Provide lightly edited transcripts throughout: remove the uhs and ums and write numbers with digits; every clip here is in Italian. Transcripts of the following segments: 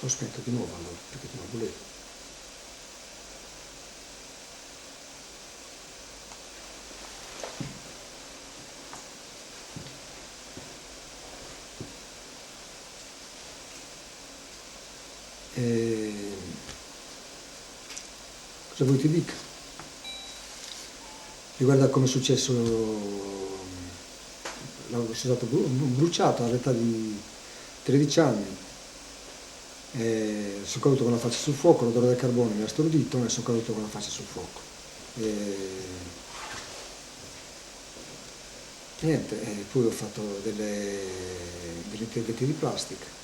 L'ho spento di nuovo allora, perché tu non volevi. Cosa vuoi ti dica? Riguardo a come è successo, sono stato bruciato all'età di 13 anni, sono caduto con la faccia sul fuoco, l'odore del carbone mi ha stordito e sono caduto con la faccia sul fuoco. Niente, poi ho fatto degli interventi di plastica.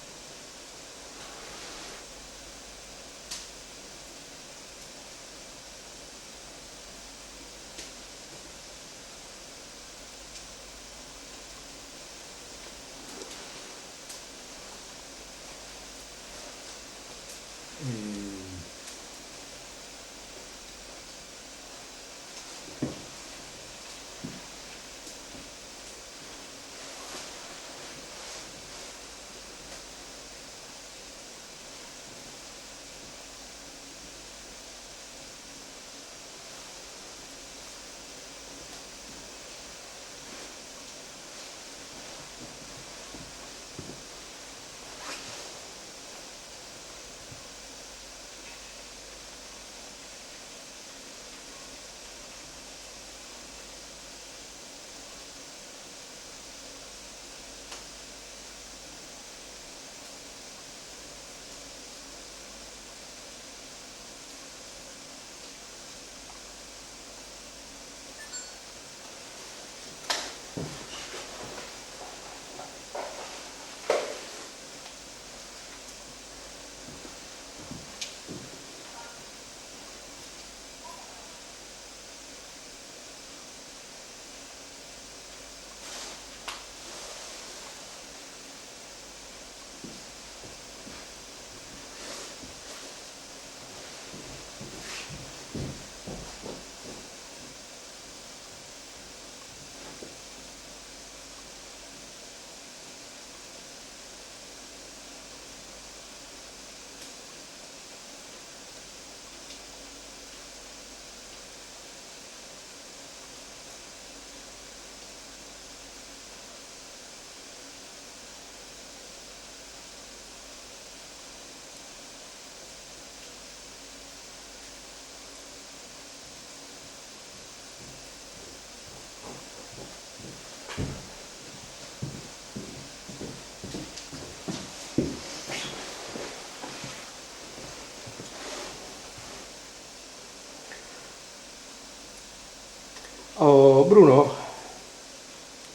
Oh, Bruno,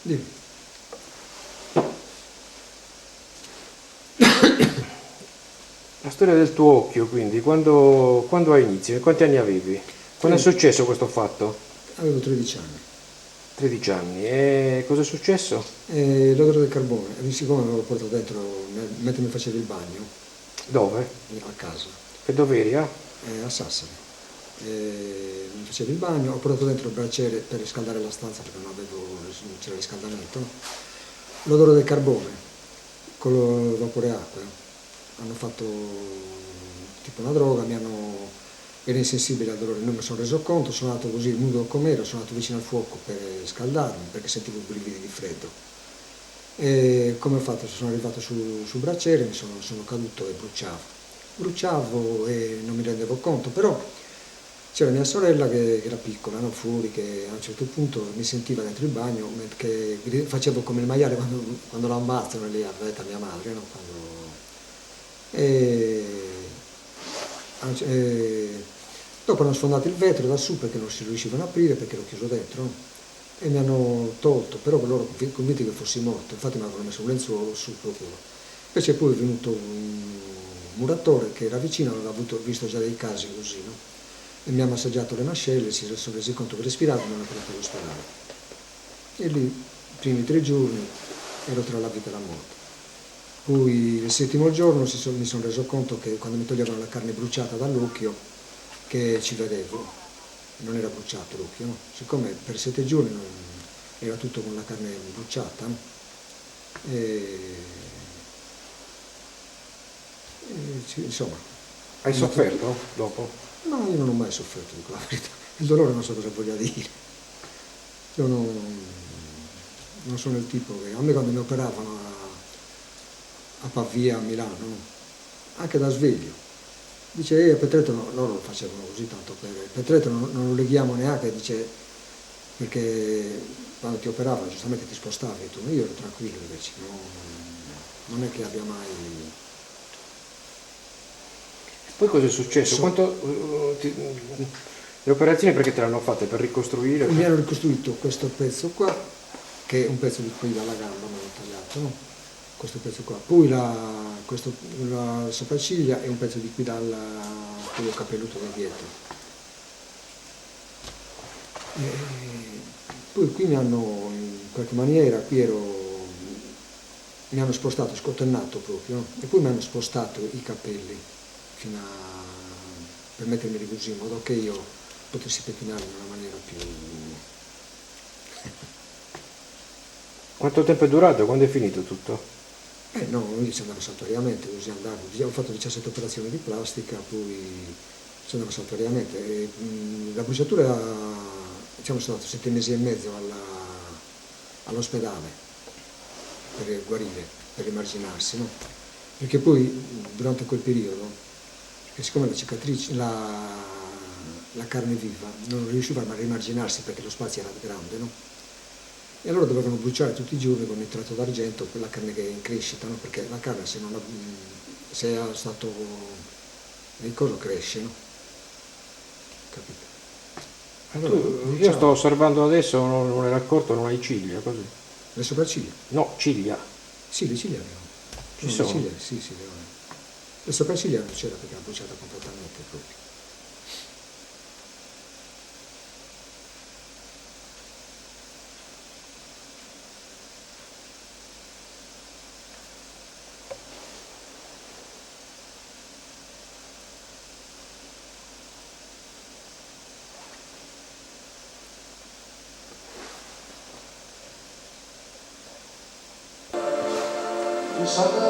Dimmi. la storia del tuo occhio, quindi, quando ha inizio? Quanti anni avevi? Quando è successo questo fatto? Avevo 13 anni. 13 anni. E cosa è successo? L'odore del carbone, siccome l'avevo portato dentro mentre mi facevo il bagno Dove? a casa, Che doveri, ah? a Sassari. Mi facevo il bagno, ho portato dentro il braciere per riscaldare la stanza perché non c'era riscaldamento. L'odore del carbone con il vapore acqua hanno fatto tipo una droga, ero insensibile al dolore, non mi sono reso conto, sono andato così nudo com'ero, sono andato vicino al fuoco per scaldarmi perché sentivo brividi di freddo. E come ho fatto? Sono arrivato sul braciere, sono caduto e bruciavo e non mi rendevo conto, però c'era mia sorella che era piccola, no, fuori, che a un certo punto mi sentiva dentro il bagno, che facevo come il maiale quando lo ammazzano, lì aveva detto a mia madre, no? E, dopo hanno sfondato il vetro da su perché non si riuscivano a aprire perché l'ho chiuso dentro, no? E mi hanno tolto, però loro convinti che fossi morto, infatti mi avevano messo un lenzuolo sul procuro. Invece poi è venuto un muratore che era vicino, aveva visto già dei casi così, no? E mi ha massaggiato le mascelle, si sono resi conto che respiravo e mi hanno portato all'ospedale. E lì, i primi 3 giorni, ero tra la vita e la morte. Poi il settimo giorno mi sono reso conto che quando mi toglievano la carne bruciata dall'occhio, che ci vedevo, non era bruciato l'occhio, no? Siccome per 7 giorni era tutto con la carne bruciata, no? E insomma, Hai sofferto dopo? no, io non ho mai sofferto, dico la verità. Il dolore non so cosa voglia dire. Io non sono il tipo che... A me quando mi operavano a Pavia, a Milano, no? Anche da sveglio, dice, Petretto, loro lo facevano così tanto per... Petretto non lo leghiamo neanche, dice, perché quando ti operavano giustamente ti spostavi tu, io ero tranquillo invece, non è che abbia mai... Poi cosa è successo? Le operazioni perché te l'hanno fatte? Per ricostruire? Mi hanno ricostruito questo pezzo qua, che è un pezzo di qui dalla gamba, mi hanno tagliato, no? Questo pezzo qua, poi la sopracciglia e un pezzo di qui quello capelluto da dietro. E poi qui mi hanno, in qualche maniera, mi hanno spostato, scotennato proprio, no? E poi mi hanno spostato i capelli per mettermi così, in modo che io potessi pettinare in una maniera più... Quanto tempo è durato? Quando è finito tutto? No, io ci andavo saltuariamente, così andavo. Ho fatto 17 operazioni di plastica, poi ci andavo saltuariamente. La bruciatura, diciamo, sono stato 7 mesi e mezzo all'ospedale per guarire, per rimarginarsi, no? Perché poi, durante quel periodo, perché siccome la cicatrice, la carne viva non riusciva a rimarginarsi perché lo spazio era grande, no? E allora dovevano bruciare tutti i giorni con nitrato d'argento quella carne che è in crescita, no? Perché la carne se è stato il coso cresce, no? Capito? Allora, Io sto osservando adesso, non ero accorto, non hai ciglia, così. le sopracciglia? No, ciglia. Sì, le ciglia abbiamo. Ci No, sono? le ciglia, sì, le ho. Le sopracciglia non c'era perché l'ha bruciata completamente proprio. Sa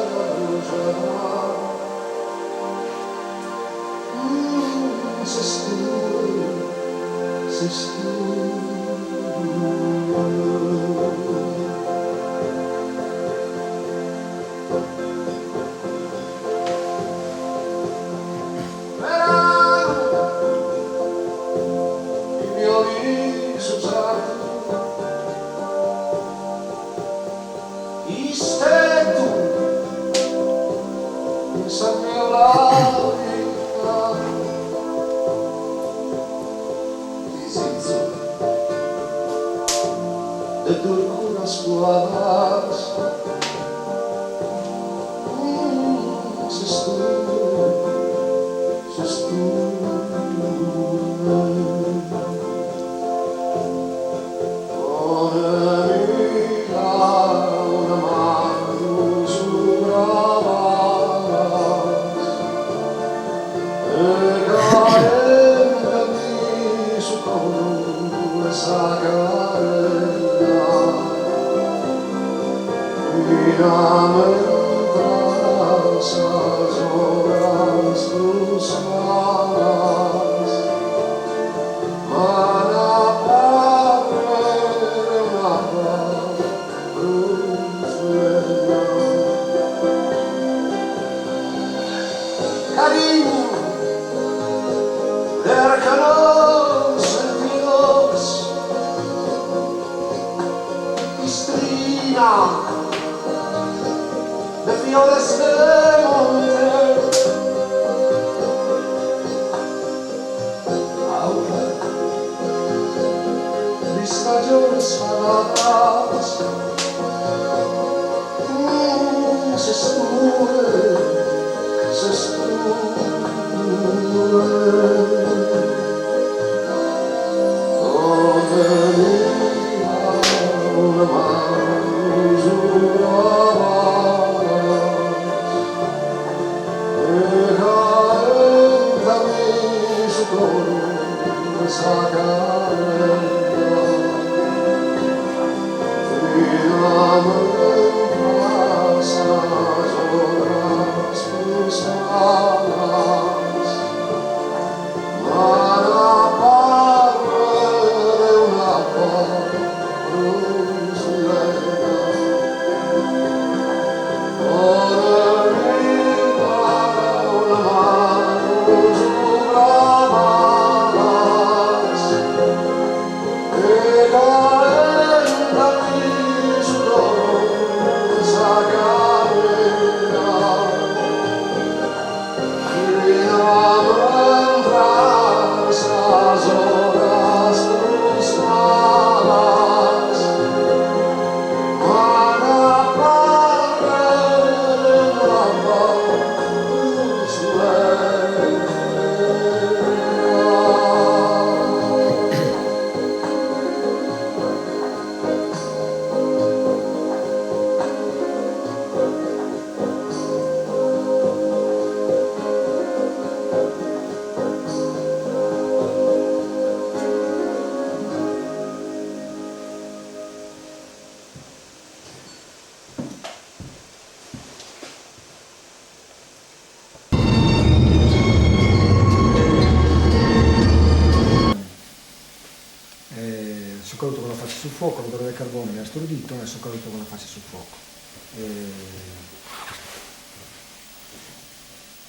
caduto con la faccia sul fuoco, l'odore del carbone mi ha stordito e sono caduto con la faccia sul fuoco.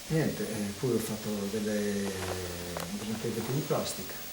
Niente, poi ho fatto delle pezzi di plastica.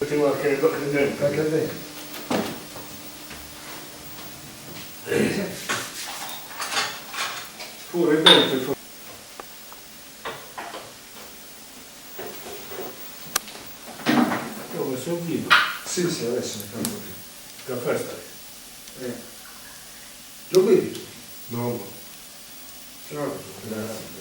Qualche Qualche pure dentro. Io ho messo un vino, Sì, adesso mi fa un po' più. caffè stai. Lo bevi tu? No, Ciao. Grazie.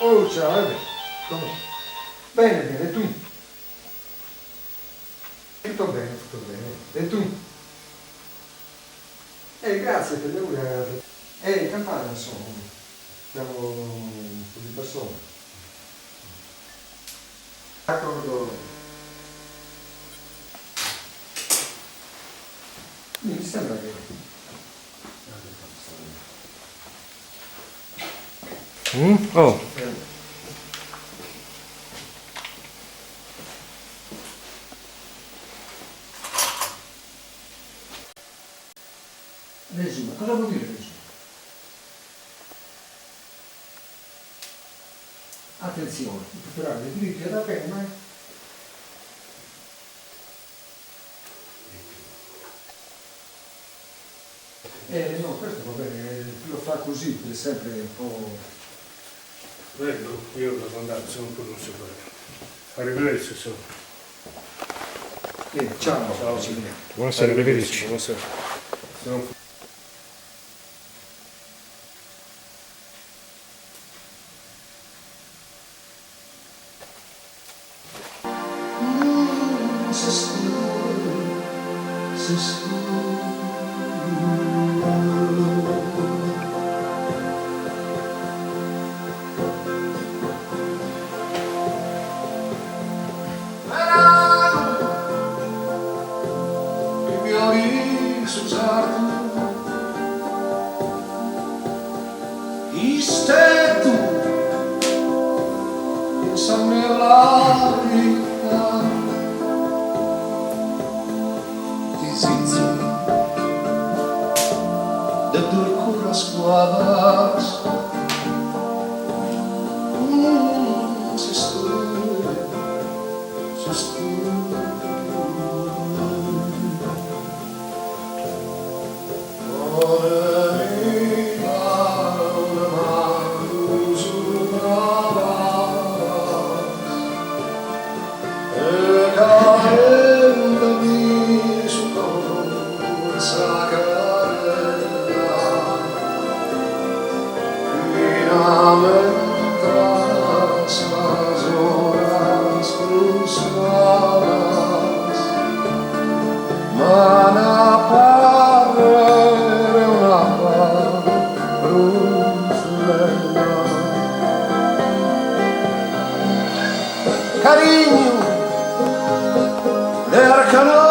Oh, ciao, come? Bene, tu? Tutto bene, tutto bene. E tu? Grazie per le in campagna sono. Siamo un po' di persone. D'accordo. Mi sembra che... Oh, Resuma, cosa vuol dire resuma? Attenzione, il tutoriale di diritto da penna. No, questo va bene, lo fa così, per sempre un po'... prego, io devo andare, sono un po' non so fare. Arrivederci, sono. ciao, Ciao. ci vediamo. buonasera, arrivederci. Buonasera. Sono de turcuras cuadras se Carinho, le arcano